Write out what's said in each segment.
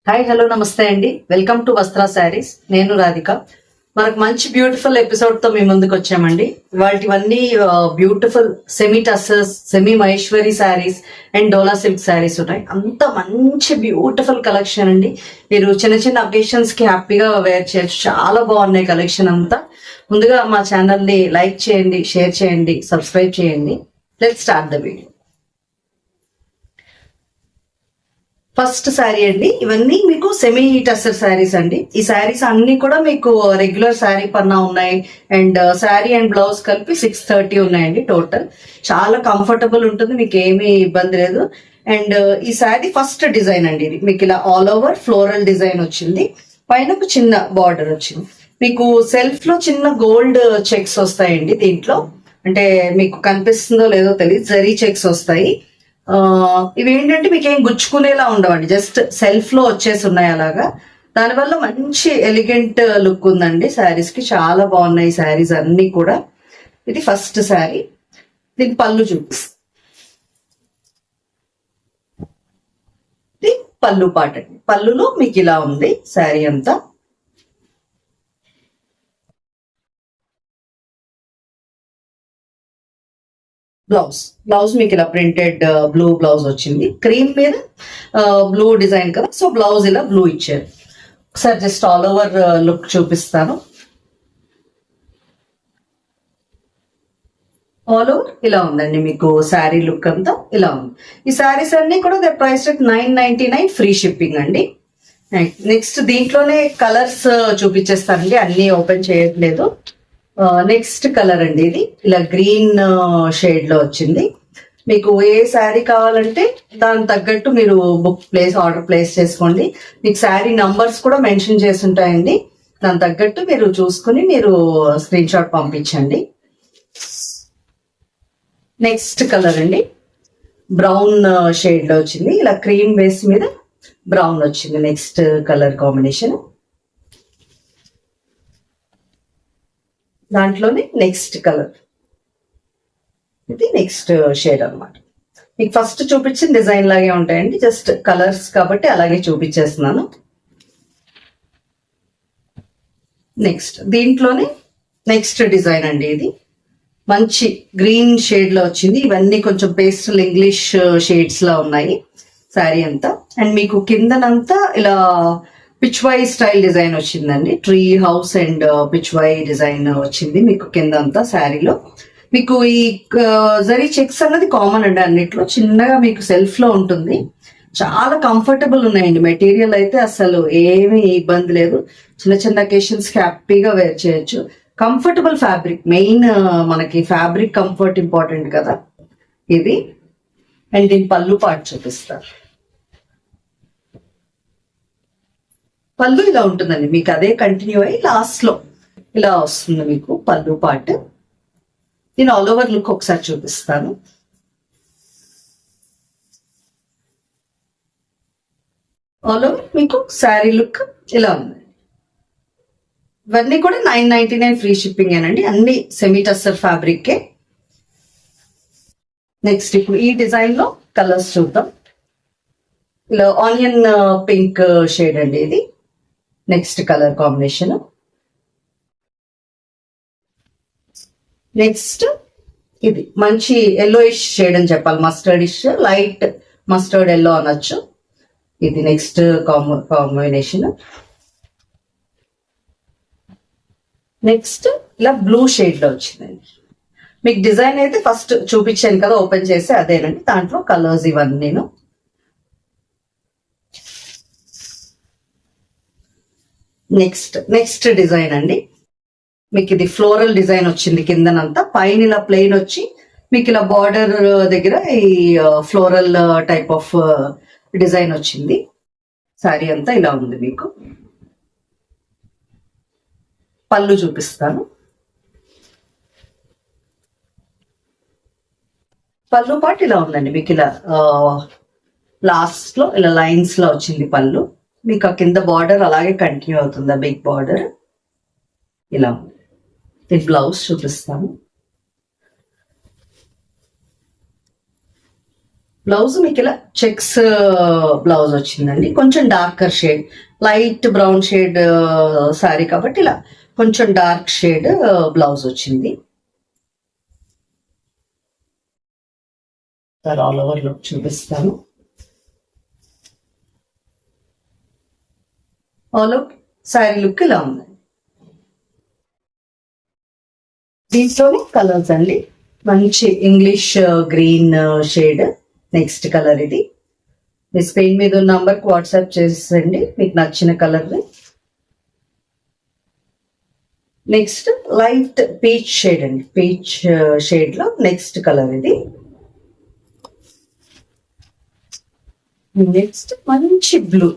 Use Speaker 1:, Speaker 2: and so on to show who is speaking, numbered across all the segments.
Speaker 1: Hi hello నమస్తే అండి. Welcome to వస్త్ర శారీస్. నేను రాధిక. మనకు మంచి బ్యూటిఫుల్ ఎపిసోడ్ తో మీ ముందుకు వచ్చామండి. వాటివన్నీ beautiful semi tussars, semi Maheshwari saris and Dola silk saris ఉన్నాయి. అంత మంచి బ్యూటిఫుల్ కలెక్షన్ అండి. మీరు చిన్న చిన్న అకేషన్స్ కి హ్యాపీగా వేర్ చేయొచ్చు. చాలా బాగున్నాయి కలెక్షన్ అంతా. ముందుగా మా ఛానల్ ని లైక్ చేయండి, షేర్ చేయండి, సబ్స్క్రైబ్ చేయండి. Let's start the video. First sari అండి. ఇవన్నీ మీకు సెమీ టస్సర్ శారీస్ అండి. ఈ శారీస్ అన్ని కూడా మీకు రెగ్యులర్ శారీ పన్నా ఉన్నాయి. అండ్ శారీ అండ్ బ్లౌజ్ కలిపి 630 ఉన్నాయండి టోటల్. చాలా కంఫర్టబుల్ ఉంటుంది, మీకు ఏమీ ఇబ్బంది లేదు. అండ్ ఈ శారీ ఫస్ట్ డిజైన్ అండి. ఇది మీకు ఇలా ఆల్ ఓవర్ ఫ్లోరల్ డిజైన్ వచ్చింది. పైన ఒక చిన్న బార్డర్ వచ్చింది. మీకు సెల్ఫ్ లో చిన్న గోల్డ్ చెక్స్ వస్తాయండి. దీంట్లో అంటే మీకు కనిపిస్తుందో లేదో తెలియదు, జరీ చెక్స్ వస్తాయి. ఇవి ఏంటంటే మీకు ఏం గుచ్చుకునేలా ఉండవండి, జస్ట్ సెల్ఫ్ లో వచ్చేసి ఉన్నాయి అలాగా. దానివల్ల మంచి ఎలిగెంట్ లుక్ ఉందండి శారీస్ కి. చాలా బాగున్నాయి శారీస్ అన్ని కూడా. ఇది ఫస్ట్ శారీ. దీని పళ్ళు చూపిస్తుంది. ఇది పళ్ళు పాట అండి. పళ్ళులో మీకు ఇలా ఉంది శారీ అంతా. బ్లౌజ్ మీకు ఇలా ప్రింటెడ్ బ్లూ బ్లౌజ్ వచ్చింది. క్రీమ్ మీద బ్లూ డిజైన్ కదా, సో బ్లౌజ్ ఇలా బ్లూ ఇచ్చారు. ఒకసారి జస్ట్ ఆల్ ఓవర్ లుక్ చూపిస్తాను. ఆల్ ఓవర్ ఇలా ఉందండి మీకు శారీ లుక్ అంతా ఇలా ఉంది. ఈ శారీస్ అన్ని కూడా they price at 999 free shipping అండి. నెక్స్ట్ దీంట్లోనే కలర్స్ చూపించేస్తానండి, అన్ని ఓపెన్ చేయట్లేదు. నెక్స్ట్ కలర్ అండి. ఇది ఇలా గ్రీన్ షేడ్ లో వచ్చింది. మీకు ఏ శారీ కావాలంటే దానికి తగ్గట్టు మీరు ఆర్డర్ ప్లేస్ చేసుకోండి. మీకు శారీ నంబర్స్ కూడా మెన్షన్ చేసి ఉంటాయండి. దాని తగ్గట్టు మీరు చూసుకుని మీరు స్క్రీన్ షాట్ పంపించండి. నెక్స్ట్ కలర్ అండి. బ్రౌన్ షేడ్ లో వచ్చింది. ఇలా క్రీమ్ బేస్ మీద బ్రౌన్ వచ్చింది. Next colour combination. దాంట్లోనే నెక్స్ట్ కలర్. ఇది నెక్స్ట్ షేడ్ అనమాట. మీకు ఫస్ట్ చూపించిన డిజైన్ లాగే ఉంటాయండి, జస్ట్ కలర్స్ కాబట్టి అలాగే చూపించేస్తున్నాను. నెక్స్ట్ దీంట్లోనే నెక్స్ట్ డిజైన్ అండి. ఇది మంచి గ్రీన్ షేడ్ లో వచ్చింది. ఇవన్నీ కొంచెం పేస్టల్ ఇంగ్లీష్ షేడ్స్ లా ఉన్నాయి శారీ అంతా. అండ్ మీకు కిందనంతా ఇలా పిచ్వై స్టైల్ డిజైన్ వచ్చిందండి. Tree house and Pichwai design వచ్చింది మీకు కింద అంతా శారీలో. మీకు ఈ జరీ చెక్స్ అన్నది కామన్ అండి అన్నిట్లో. చిన్నగా మీకు సెల్ఫ్ లో ఉంటుంది. చాలా కంఫర్టబుల్ ఉన్నాయండి. మెటీరియల్ అయితే అసలు ఏమీ ఇబ్బంది లేదు. చిన్న చిన్న అకేషన్స్ కి హ్యాపీగా వేర్ చేయొచ్చు. కంఫర్టబుల్ ఫ్యాబ్రిక్ మెయిన్, మనకి ఫ్యాబ్రిక్ కంఫర్ట్ ఇంపార్టెంట్ కదా. ఇది అండ్ దీని పళ్ళు పాటు చూపిస్తారు. పళ్ళు ఇలా ఉంటుందండి మీకు, అదే కంటిన్యూ అయ్యి లాస్ట్ లో ఇలా వస్తుంది మీకు పళ్ళు పార్ట్. నేను ఆల్ ఓవర్ లుక్ ఒకసారి చూపిస్తాను. ఆల్ ఓవర్ మీకు శారీ లుక్ ఇలా ఉంది. ఇవన్నీ కూడా 999 ఫ్రీ షిప్పింగ్ ఏనండి. అన్ని సెమీ టస్సర్ ఫ్యాబ్రిక్. నెక్స్ట్ ఇప్పుడు ఈ డిజైన్ లో కలర్స్ చూద్దాం. ఇలా ఆనియన్ పింక్ షేడ్ అండి. ఇది నెక్స్ట్ కలర్ కాంబినేషన్. నెక్స్ట్ ఇది మంచి ఎల్లోయిష్ షేడ్ అని చెప్పాలి, మస్టర్డిష్, లైట్ మస్టర్డ్ ఎల్లో అనొచ్చు. ఇది నెక్స్ట్ కాంబినేషన్. నెక్స్ట్ ఇలా బ్లూ షేడ్ లో వచ్చిందండి. మీకు డిజైన్ అయితే ఫస్ట్ చూపించాను కదా ఓపెన్ చేసి, అదేనండి. దాంట్లో కలర్స్ ఇవన్నీ నేను. నెక్స్ట్ డిజైన్ అండి. మీకు ఇది ఫ్లోరల్ డిజైన్ వచ్చింది కిందనంతా. పైన ఇలా ప్లెయిన్ వచ్చి మీకు ఇలా బార్డర్ దగ్గర ఈ ఫ్లోరల్ టైప్ ఆఫ్ డిజైన్ వచ్చింది. శారీ అంతా ఇలా ఉంది మీకు. పళ్ళు చూపిస్తాను. పళ్ళు పాటు ఇలా ఉందండి మీకు. ఇలా లాస్ట్ లో ఇలా లైన్స్ లో వచ్చింది పళ్ళు. మీకు ఆ కింద బార్డర్ అలాగే కంటిన్యూ అవుతుంది, బిగ్ బార్డర్ ఇలా. దీని బ్లౌజ్ చూపిస్తాను. బ్లౌజ్ మీకు ఇలా చెక్స్ బ్లౌజ్ వచ్చిందండి, కొంచెం darker shade, light brown shade sorry కాబట్టి ఇలా కొంచెం డార్క్ షేడ్ బ్లౌజ్ వచ్చింది. ఆల్ ఓవర్ లుక్ చూపిస్తాను. ఆల్ ఓవర్ శారీ లుక్ ఇలా ఉంది. దీంట్లోనే కలర్స్ అండి, మంచి English green shade. Next colour ఇది. మీ స్క్రీన్ మీద ఉన్న నంబర్కి వాట్సాప్ చేసేయండి మీకు నచ్చిన కలర్ని. నెక్స్ట్ లైట్ పీచ్ షేడ్ అండి, పీచ్ షేడ్ లో నెక్స్ట్ కలర్ ఇది. నెక్స్ట్ మంచి బ్లూ,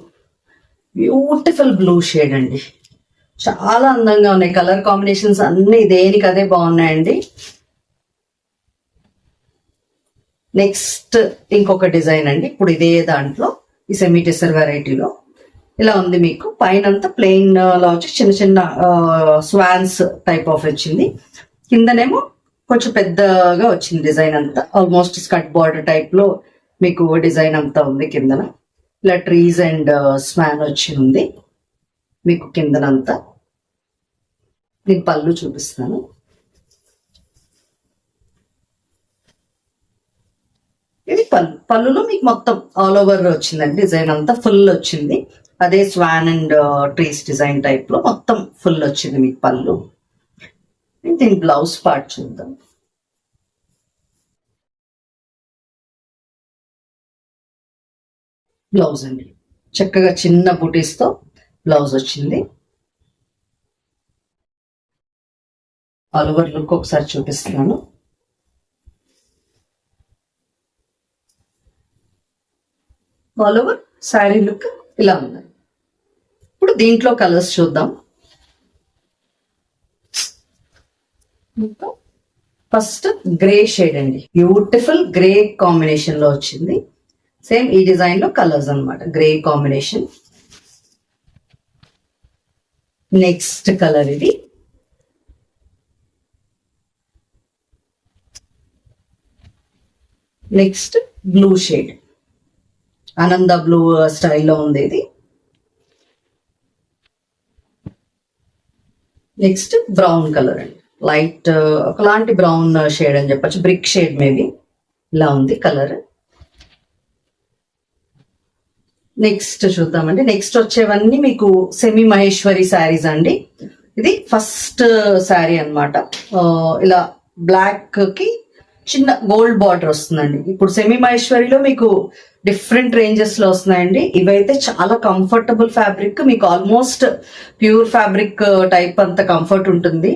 Speaker 1: బ్యూటిఫుల్ బ్లూ షేడ్ అండి, చాలా అందంగా ఉన్నాయి. కలర్ కాంబినేషన్స్ అన్ని దేనికి అదే బాగున్నాయండి. నెక్స్ట్ ఇంకొక డిజైన్ అండి, ఇప్పుడు ఇదే దాంట్లో ఈ సెమీ టెసర్ వెరైటీలో ఇలా ఉంది. మీకు పైన అంతా ప్లెయిన్ లో వచ్చి చిన్న చిన్న స్వాన్స్ టైప్ ఆఫ్ వచ్చింది, కిందనేమో కొంచెం పెద్దగా వచ్చింది డిజైన్ అంతా. ఆల్మోస్ట్ స్కర్ట్ బార్డర్ టైప్ లో మీకు డిజైన్ అంతా ఉంది. కిందన ఇలా ట్రీస్ అండ్ స్వాన్ వచ్చి ఉంది మీకు కిందనంతా. నేను పళ్ళు చూపిస్తాను. ఇది పళ్ళు. పళ్ళులో మీకు మొత్తం ఆల్ ఓవర్ వచ్చిందండి, డిజైన్ అంతా ఫుల్ వచ్చింది. అదే swan and trees design type లో మొత్తం ఫుల్ వచ్చింది మీకు పళ్ళు. దీని బ్లౌజ్ పార్ట్ చూద్దాం. బ్లౌజ్ అండి, చక్కగా చిన్న బూటీస్ తో బ్లౌజ్ వచ్చింది. ఆల్ ఓవర్ లుక్ ఒకసారి చూపిస్తున్నాను. ఆల్ ఓవర్ శారీ లుక్ ఇలా ఉంది. ఇప్పుడు దీంట్లో కలర్స్ చూద్దాం. ఫస్ట్ గ్రే షేడ్ అండి, బ్యూటిఫుల్ గ్రే కాంబినేషన్ లో వచ్చింది. సేమ్ ఈ డిజైన్ లో కలర్స్ అన్నమాట, గ్రే కాంబినేషన్. నెక్స్ట్ కలర్ ఇది. నెక్స్ట్ బ్లూ షేడ్, ఆనంద బ్లూ స్టైల్లో ఉంది ఇది. నెక్స్ట్ బ్రౌన్ కలర్ అండి, లైట్ ఒకలాంటి బ్రౌన్ షేడ్ అని చెప్పచ్చు, బ్రిక్ షేడ్ మేబీ. ఇలా ఉంది కలర్. నెక్స్ట్ చూద్దామండి. నెక్స్ట్ వచ్చేవన్నీ మీకు సెమీ మహేశ్వరి శారీస్ అండి. ఇది ఫస్ట్ శారీ అనమాట. ఇలా బ్లాక్ కి చిన్న గోల్డ్ బార్డర్ వస్తుందండి. ఇప్పుడు సెమీ మహేశ్వరిలో మీకు డిఫరెంట్ రేంజెస్ లో వస్తున్నాయండి. ఇవైతే చాలా కంఫర్టబుల్ ఫ్యాబ్రిక్, మీకు ఆల్మోస్ట్ ప్యూర్ ఫ్యాబ్రిక్ టైప్ అంత కంఫర్ట్ ఉంటుంది.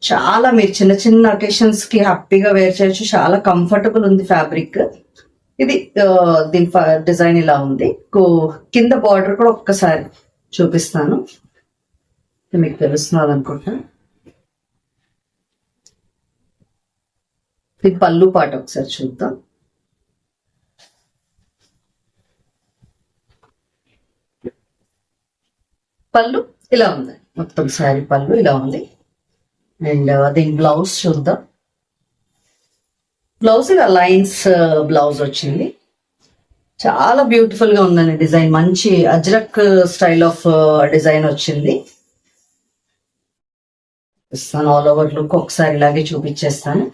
Speaker 1: చాలా మీరు చిన్న చిన్న అకేషన్స్ కి హ్యాపీగా వేర్ చేయొచ్చు. చాలా కంఫర్టబుల్ ఉంది ఫ్యాబ్రిక్. ఇది దీని డిజైన్ ఇలా ఉంది. కింద బార్డర్ కూడా ఒక్కసారి చూపిస్తాను, మీకు తెలుస్తున్నది అనుకుంటా. ఇది పళ్ళు పాట ఒకసారి చూద్దాం. పళ్ళు ఇలా ఉంది, మొత్తం శారీ పళ్ళు ఇలా ఉంది. అండ్ దీని బ్లౌజ్ చూద్దాం. బ్లౌజ్ ఇలా లైన్స్ బ్లౌజ్ వచ్చింది, చాలా బ్యూటిఫుల్ గా ఉందండి డిజైన్. మంచి అజ్రక్ స్టైల్ ఆఫ్ డిజైన్ వచ్చింది. ఆల్ ఓవర్ లుక్ ఒకసారి ఇలాగే చూపించేస్తాను.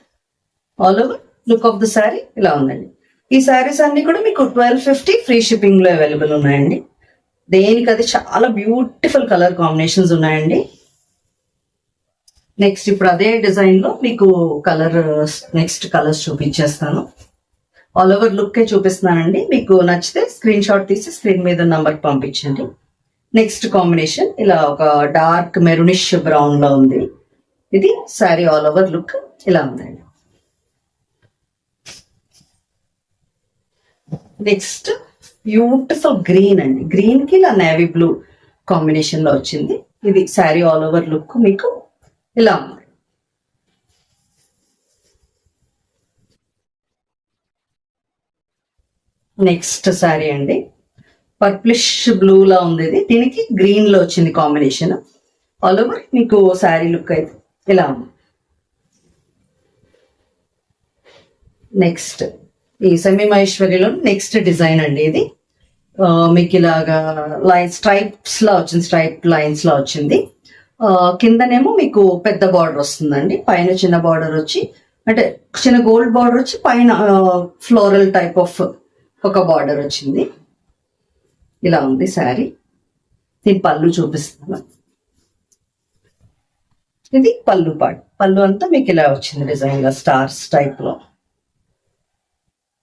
Speaker 1: All over look of the sari ఇలా ఉందండి. ఈ శారీస్ అన్ని కూడా మీకు 1250 ఫ్రీ షిప్పింగ్ లో అవైలబుల్ ఉన్నాయండి. దేనికి అది చాలా బ్యూటిఫుల్ కలర్ కాంబినేషన్స్ ఉన్నాయండి. నెక్స్ట్ ఇప్పుడు అదే డిజైన్ లో మీకు నెక్స్ట్ కలర్స్ చూపించేస్తాను. ఆల్ ఓవర్ లుక్ చూపిస్తున్నానండి. మీకు నచ్చితే స్క్రీన్ షాట్ తీసి స్క్రీన్ మీద నంబర్ పంపించండి. నెక్స్ట్ కాంబినేషన్ ఇలా ఒక డార్క్ మెరూనిష్ బ్రౌన్ లో ఉంది. ఇది శారీ ఆల్ ఓవర్ లుక్ ఇలా ఉందండి. నెక్స్ట్ బ్యూటిఫుల్ గ్రీన్ అండి, గ్రీన్ కి ఇలా నేవీ బ్లూ కాంబినేషన్ లో వచ్చింది. ఇది శారీ ఆల్ ఓవర్ లుక్ మీకు ఇలా ఉంది. నెక్స్ట్ శారీ అండి, పర్ప్లిష్ బ్లూ లా ఉంది. ఇది దీనికి గ్రీన్ లో వచ్చింది కాంబినేషన్. ఆల్ ఓవర్ మీకు శారీ లుక్ అయితే ఇలా ఉంది. నెక్స్ట్ ఈ సెమీ మహేశ్వరిలో నెక్స్ట్ డిజైన్ అండి ఇది. మీకు ఇలాగా లైన్ స్ట్రైప్స్ లా వచ్చింది, స్ట్రైప్ లైన్స్ లా వచ్చింది. కిందనేమో మీకు పెద్ద బార్డర్ వస్తుందండి, పైన చిన్న బార్డర్ వచ్చి అంటే చిన్న గోల్డ్ బార్డర్ వచ్చి పైన ఫ్లోరల్ టైప్ ఆఫ్ ఒక బార్డర్ వచ్చింది. ఇలా ఉంది శారీ. దీని పళ్ళు చూపిస్తాను. ఇది పళ్ళు పార్ట్. పళ్ళు అంతా మీకు ఇలా వచ్చింది డిజైన్ గా స్టార్స్ టైప్ లో.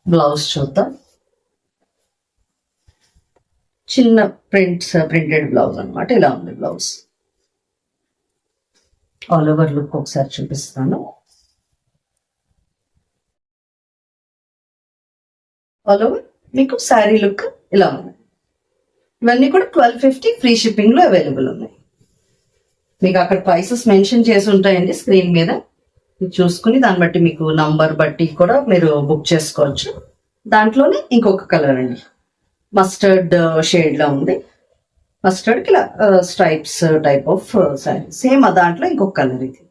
Speaker 1: బ్లౌజ్ చూద్దాం. చిన్న ప్రింటెడ్ బ్లౌజ్ అనమాట. ఇలా ఉంది బ్లౌజ్. ఆల్ ఓవర్ లుక్ ఒకసారి చూపిస్తాను. ఆల్ ఓవర్ మీకు శారీ లుక్ ఇలా ఉంది. ఇవన్నీ కూడా 1250 ఫ్రీ షిప్పింగ్ లో అవైలబుల్ ఉన్నాయి. మీకు అక్కడ ప్రైసెస్ మెన్షన్ చేసి ఉంటాయండి స్క్రీన్ మీద. చూసుకుని దాన్ని బట్టి మీకు నంబర్ బట్టి కూడా మీరు బుక్ చేసుకోవచ్చు. దాంట్లోనే ఇంకొక కలర్ అండి, మస్టర్డ్ షేడ్ లో ఉంది. మస్టర్డ్ కి ఇలా stripes type of sari. Same దాంట్లో ఇంకొక కలర్ ఇది.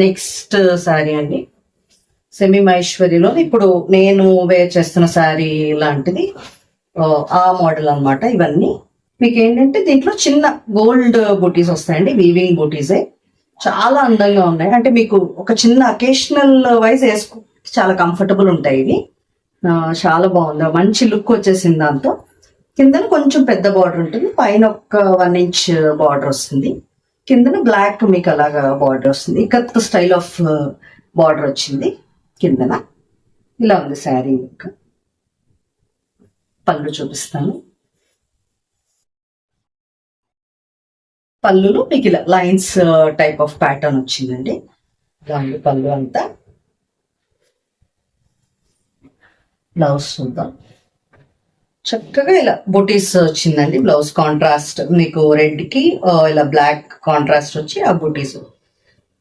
Speaker 1: నెక్స్ట్ శారీ అండి సెమీ మహేశ్వరిలో ఇప్పుడు నేను వేర్ చేస్తున్న శారీ లాంటిది ఆ మోడల్ అనమాట. ఇవన్నీ మీకు ఏంటంటే దీంట్లో చిన్న గోల్డ్ బూటీస్ వస్తాయండి, వీవింగ్ బూటీసే. చాలా అందంగా ఉన్నాయి. అంటే మీకు ఒక చిన్న అకేషనల్ వైజ్ వేసుకో చాలా కంఫర్టబుల్ ఉంటాయి ఇవి. చాలా బాగుంది, మంచి లుక్ వచ్చేసింది దాంతో. కిందన కొంచెం పెద్ద బార్డర్ ఉంటుంది, పైన ఒక 1 ఇంచ్ బార్డర్ వస్తుంది. కిందన బ్లాక్ మీకు అలాగా బార్డర్ వస్తుంది. ఇకత్ స్టైల్ ఆఫ్ బార్డర్ వచ్చింది కిందన. ఇలా ఉంది శారీ లుక్. పళ్ళు చూపిస్తాను. పళ్ళులో మీకు ఇలా లైన్స్ టైప్ ఆఫ్ ప్యాటర్న్ వచ్చిందండి. ఇలా ఉంది పళ్ళు అంతా. బ్లౌజ్ చూద్దాం. చక్కగా ఇలా బూటీస్ వచ్చిందండి. బ్లౌజ్ కాంట్రాస్ట్ మీకు రెడ్ కి ఇలా బ్లాక్ కాంట్రాస్ట్ వచ్చి ఆ బూటీస్,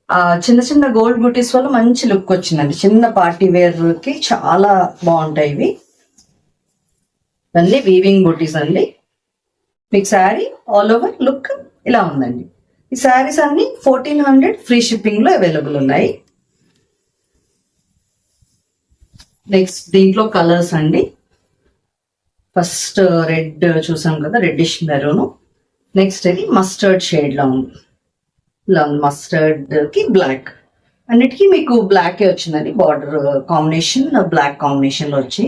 Speaker 1: ఆ చిన్న చిన్న గోల్డ్ బూటీస్ వల్ల మంచి లుక్ వచ్చిందండి. చిన్న పార్టీ వేర్ కి చాలా బాగుంటాయి ఇవి. ఇవన్నీ వీవింగ్ బూటీస్ అండి. మీకు శారీ ఆల్ ఓవర్ లుక్ ఇలా ఉందండి. ఈ శారీస్ అన్ని 1400 ఫ్రీ షిప్పింగ్ లో అవైలబుల్ ఉన్నాయి. నెక్స్ట్ దీంట్లో కలర్స్ అండి. ఫస్ట్ రెడ్ చూసాం కదా, రెడ్డిష్ మెరూన్. నెక్స్ట్ ఇది మస్టర్డ్ షేడ్ లో ఉంది. ఇలా ఉంది, మస్టర్డ్ కి బ్లాక్. అన్నిటికీ మీకు బ్లాకే వచ్చిందండి. బార్డర్ కాంబినేషన్ బ్లాక్ కాంబినేషన్ లో వచ్చి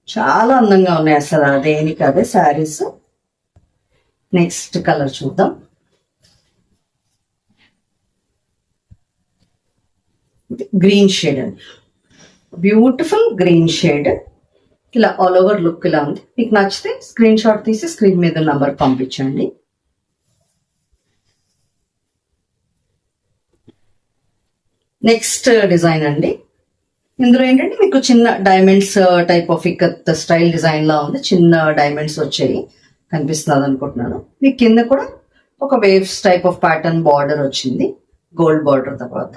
Speaker 1: చాలా అందంగా ఉన్నాయి అసలు. దేనికి అదే శారీస్. నెక్స్ట్ కలర్ చూద్దాం. గ్రీన్ షేడ్ అండి, బ్యూటిఫుల్ గ్రీన్ షేడ్. ఇలా ఆల్ ఓవర్ లుక్ ఇలా ఉంది. మీకు నచ్చితే స్క్రీన్ షాట్ తీసి స్క్రీన్ మీద నంబర్ పంపించండి. నెక్స్ట్ డిజైన్ అండి. ఇందులో ఏంటంటే మీకు చిన్న diamonds type of ikat style design లా ఉంది. చిన్న డైమండ్స్ వచ్చాయి, కనిపిస్తున్నది అనుకుంటున్నాను. మీకు కింద కూడా ఒక waves type of pattern border వచ్చింది, గోల్డ్ బార్డర్. తర్వాత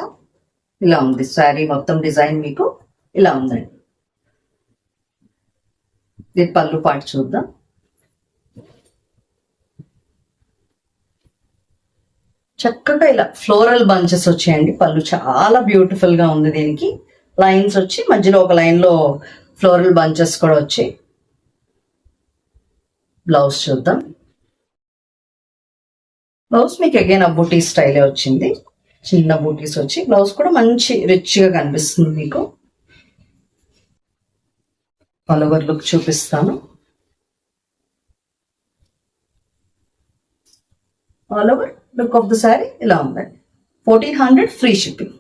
Speaker 1: ఇలా ఉంది శారీ మొత్తం డిజైన్ మీకు ఇలా ఉందండి. దీని పళ్ళు పాటు చూద్దాం. చక్కగా ఇలా ఫ్లోరల్ బంచెస్ వచ్చాయండి. పళ్ళు చాలా బ్యూటిఫుల్ గా ఉంది. దీనికి లైన్స్ వచ్చి మధ్యలో ఒక లైన్ లో ఫ్లోరల్ బంచెస్ కూడా వచ్చాయి. బ్లౌజ్ చూద్దాం. బ్లౌజ్ మీకు అగైన్ ఆ బూటీ స్టైలే వచ్చింది, చిన్న బూటీస్ వచ్చి. బ్లౌజ్ కూడా మంచి రిచ్ గా కనిపిస్తుంది మీకు. ఆల్ ఓవర్ లుక్ చూపిస్తాను. All over look of the sari ఇలా ఉందండి. 1400 ఫ్రీ షిప్పింగ్.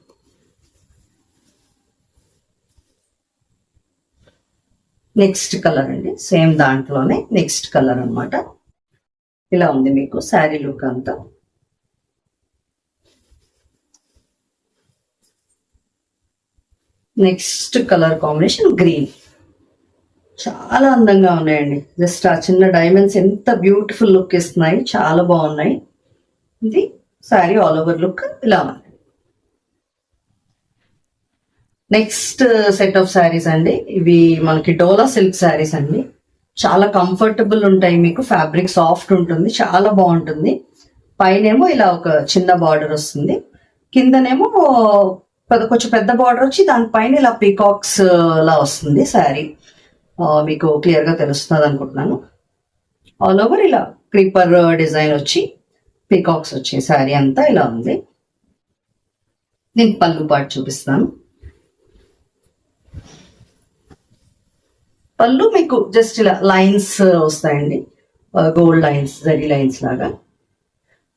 Speaker 1: నెక్స్ట్ కలర్ అండి, సేమ్ దాంట్లోనే నెక్స్ట్ కలర్ అన్నమాట. ఇలా ఉంది మీకు శారీ లుక్ అంతా. Next colour combination green. చాలా అందంగా ఉన్నాయండి. జస్ట్ ఆ చిన్న డైమండ్స్ ఎంత బ్యూటిఫుల్ లుక్ ఇస్తున్నాయి, చాలా బాగున్నాయి. ఇది శారీ ఆల్ ఓవర్ లుక్ ఇలా ఉంది. నెక్స్ట్ సెట్ ఆఫ్ శారీస్ అండి. ఇవి మనకి డోలా సిల్క్ శారీస్ అండి. చాలా కంఫర్టబుల్ ఉంటాయి మీకు. ఫ్యాబ్రిక్ సాఫ్ట్ ఉంటుంది, చాలా బాగుంటుంది. పైనేమో ఇలా ఒక చిన్న బార్డర్ వస్తుంది, కిందనేమో కొంచెం పెద్ద బార్డర్ వచ్చి దానిపైన ఇలా పీకాక్స్ లా వస్తుంది శారీ. మీకు క్లియర్ గా తెలుస్తుంది అనుకుంటున్నాను. ఆల్ ఓవర్ ఇలా క్రీపర్ డిజైన్ వచ్చి పీకాక్స్ వచ్చే శారీ అంతా ఇలా ఉంది. నేను పళ్ళు పాటు చూపిస్తాను. పళ్ళు మీకు జస్ట్ ఇలా లైన్స్ వస్తాయండి, గోల్డ్ లైన్స్, జరీ లైన్స్ లాగా.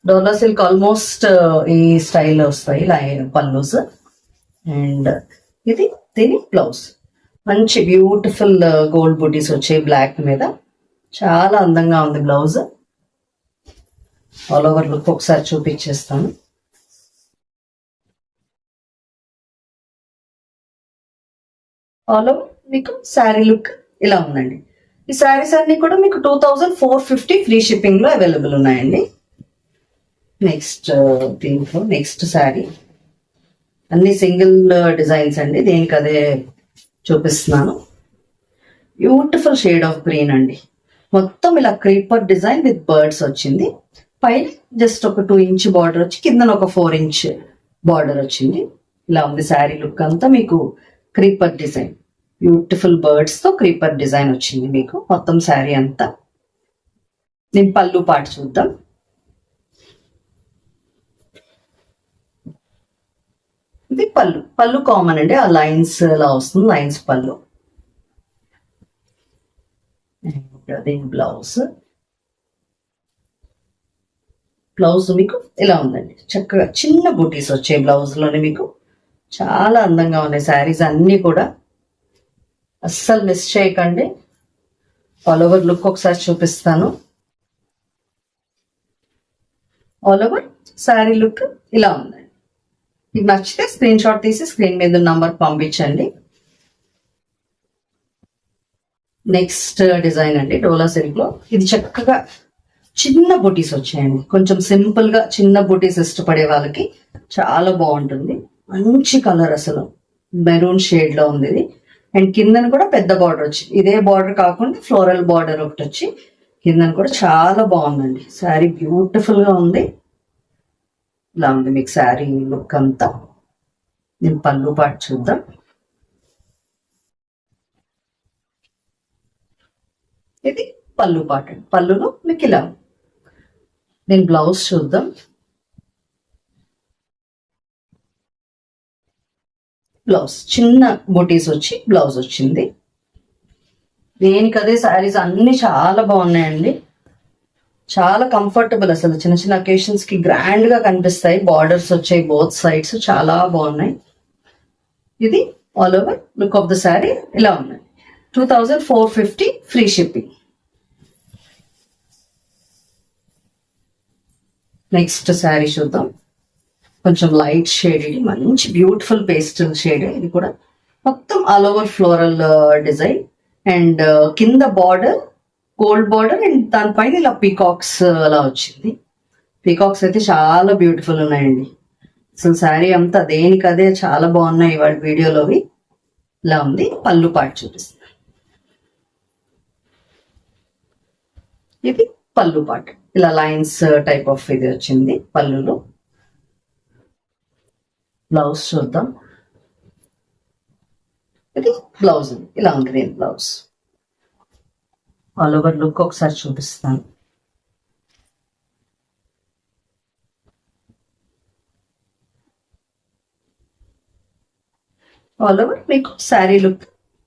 Speaker 1: డోలా సిల్క్ ఆల్మోస్ట్ ఈ స్టైల్లో వస్తాయి పళ్ళుస్. అండ్ ఇది దీని బ్లౌజ్, మంచి బ్యూటిఫుల్ గోల్డ్ బుటీస్ వచ్చాయి బ్లాక్ మీద. చాలా అందంగా ఉంది బ్లౌజ్. ఆల్ ఓవర్ లుక్ ఒకసారి చూపించేస్తాను. ఆల్ ఓవర్ మీకు శారీ లుక్ ఇలా ఉందండి. ఈ శారీస్ అన్ని కూడా మీకు 2450 ఫ్రీ షిప్పింగ్ లో అవైలబుల్ ఉన్నాయండి. నెక్స్ట్ దీంట్లో నెక్స్ట్ శారీ అన్ని సింగిల్ డిజైన్స్ అండి, దేనికి అదే చూపిస్తున్నాను. బ్యూటిఫుల్ షేడ్ ఆఫ్ గ్రీన్ అండి. మొత్తం ఇలా క్రీపర్ డిజైన్ విత్ బర్డ్స్ వచ్చింది. పైన జస్ట్ ఒక 2 ఇంచ్ బార్డర్ వచ్చి కింద ఒక 4 ఇంచ్ బార్డర్ వచ్చింది. ఇలా ఉంది శారీ లుక్ అంతా. మీకు క్రీపర్ డిజైన్, బ్యూటిఫుల్ బర్డ్స్ తో క్రీపర్ డిజైన్ వచ్చింది మీకు మొత్తం శారీ అంతా. నేను పళ్ళు పాటు చూద్దాం. ఇది పళ్ళు. పళ్ళు కామన్ అండి, ఆ లైన్స్ లా వస్తుంది, లైన్స్ పళ్ళు. దీని బ్లౌజ్. బ్లౌజ్ మీకు ఇలా ఉందండి, చక్కగా చిన్న బూటీస్ వచ్చాయి బ్లౌజ్ లోనే. మీకు చాలా అందంగా ఉన్నాయి శారీస్ అన్ని కూడా, అస్సలు మిస్ చేయకండి. ఆల్ ఓవర్ లుక్ ఒకసారి చూపిస్తాను. ఆల్ ఓవర్ శారీ లుక్ ఇలా ఉందండి. మీకు నచ్చితే స్క్రీన్ షాట్ తీసి స్క్రీన్ మీద నంబర్ పంపించండి. నెక్స్ట్ డిజైన్ అండి డోలా సిల్క్ లో. ఇది చక్కగా చిన్న బూటీస్ వచ్చాయండి, కొంచెం సింపుల్ గా చిన్న బూటీస్ ఇష్టపడే వాళ్ళకి చాలా బాగుంటుంది. మంచి కలర్, అసలు మెరూన్ షేడ్ లో ఉంది ఇది. అండ్ కిందన కూడా పెద్ద బార్డర్ వచ్చి, ఇదే బార్డర్ కాకుండా ఫ్లోరల్ బార్డర్ ఒకటి వచ్చి కిందన కూడా చాలా బాగుందండి. శారీ బ్యూటిఫుల్ గా ఉంది. ఇలా ఉంది మీకు శారీ లుక్ అంతా. నేను పళ్ళు పాటు చూద్దాం. ఇది పళ్ళు పాటు. పళ్ళులో మీకు ఇలా. నేను బ్లౌజ్ చూద్దాం. బ్లౌజ్ చిన్న బూటీస్ వచ్చి బ్లౌజ్ వచ్చింది. దేనికదే శారీస్ అన్ని చాలా బాగున్నాయండి, చాలా కంఫర్టబుల్. అసలు చిన్న చిన్న అకేషన్స్ కి గ్రాండ్ గా కనిపిస్తాయి. బార్డర్స్ వచ్చాయి బోత్ సైడ్స్, చాలా బాగున్నాయి. ఇది all over look of the sari ఇలా ఉన్నాయి. 2450 ఫ్రీ షిప్పింగ్. నెక్స్ట్ శారీ చూద్దాం. కొంచెం లైట్ షేడ్, ఇది మంచి బ్యూటిఫుల్ పేస్టల్ షేడ్. ఇది కూడా మొత్తం all over floral design and కింద బార్డర్ గోల్డ్ బార్డర్ అండ్ దానిపైన ఇలా పీకాక్స్ అలా వచ్చింది. పీకాక్స్ అయితే చాలా బ్యూటిఫుల్ ఉన్నాయండి. అసలు శారీ అంతా దేనికదే చాలా బాగున్నాయి ఇవాళ వీడియోలోవి. ఇలా ఉంది. పళ్ళు పాటు చూపిస్తాను. ఇది పళ్ళు పాటు, ఇలా లైన్స్ టైప్ ఆఫ్ ఇది వచ్చింది పళ్ళులో. బ్లౌజ్ చూద్దాం. ఇది బ్లౌజ్ ఇలా ఉంది. నేను బ్లౌజ్ ఆల్ ఓవర్ లుక్ ఒకసారి చూపిస్తాను. ఆల్ ఓవర్ మీకు శారీ లుక్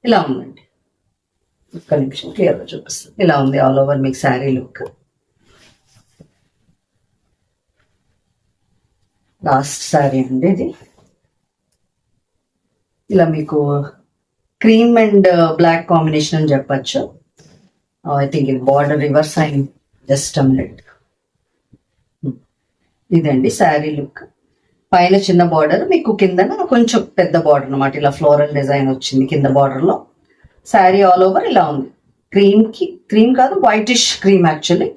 Speaker 1: ఇలా ఉందండి. ఒక్క నిమిషం క్లియర్ గా చూపిస్తాను. ఇలా ఉంది ఆల్ ఓవర్ మీకు శారీ లుక్. లాస్ట్ శారీ అండి ఇది. ఇలా మీకు క్రీమ్ అండ్ బ్లాక్ కాంబినేషన్ అని చెప్పచ్చు. ఐ థింక్ ఇది బార్డర్ రివర్స్ అయింది. Just minute. ఇదండి శారీ లుక్. పైన చిన్న బార్డర్, మీకు కిందన కొంచెం పెద్ద బార్డర్ అనమాట. ఇలా ఫ్లోరల్ డిజైన్ వచ్చింది కింద బార్డర్ లో. శారీ ఆల్ ఓవర్ ఇలా ఉంది. క్రీమ్ కాదు, వైటిష్ క్రీమ్ యాక్చువల్లీ.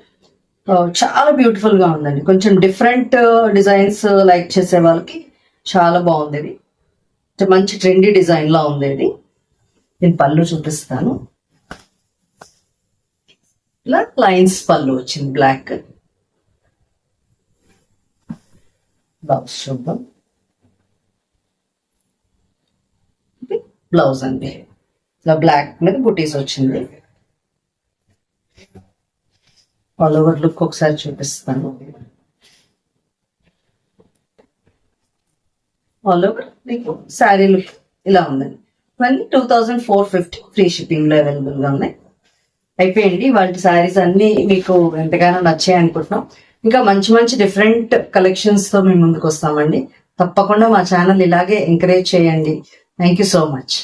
Speaker 1: చాలా బ్యూటిఫుల్ గా ఉందండి. కొంచెం డిఫరెంట్ డిజైన్స్ లైక్ చేసే వాళ్ళకి చాలా బాగుంది ఇది. మంచి ట్రెండీ డిజైన్ లా ఉంది ఇది. నేను పళ్ళు చూపిస్తాను. ఇలా లైన్స్ పళ్ళు వచ్చింది బ్లాక్. బ్లౌజ్ చూద్దాం. బ్లౌజ్ అండి ఇలా బ్లాక్ మీద బుటీస్ వచ్చింది. ఆల్ ఓవర్ లుక్ ఒకసారి చూపిస్తాను. ఆల్ ఓవర్ మీకు శారీ లుక్ ఇలా ఉందండి. ఇవన్నీ 2450 ఫ్రీ షిప్పింగ్ లో అవైలబుల్ గా ఉన్నాయి. అయిపోయింది వాటి శారీస్ అన్ని మీకు ఎంతగానో నచ్చాయి అనుకుంటున్నాం. ఇంకా మంచి మంచి డిఫరెంట్ కలెక్షన్స్ తో మేము ముందుకు వస్తామండి. తప్పకుండా మా ఛానల్ ఇలాగే ఎంకరేజ్ చేయండి. Thank you so much.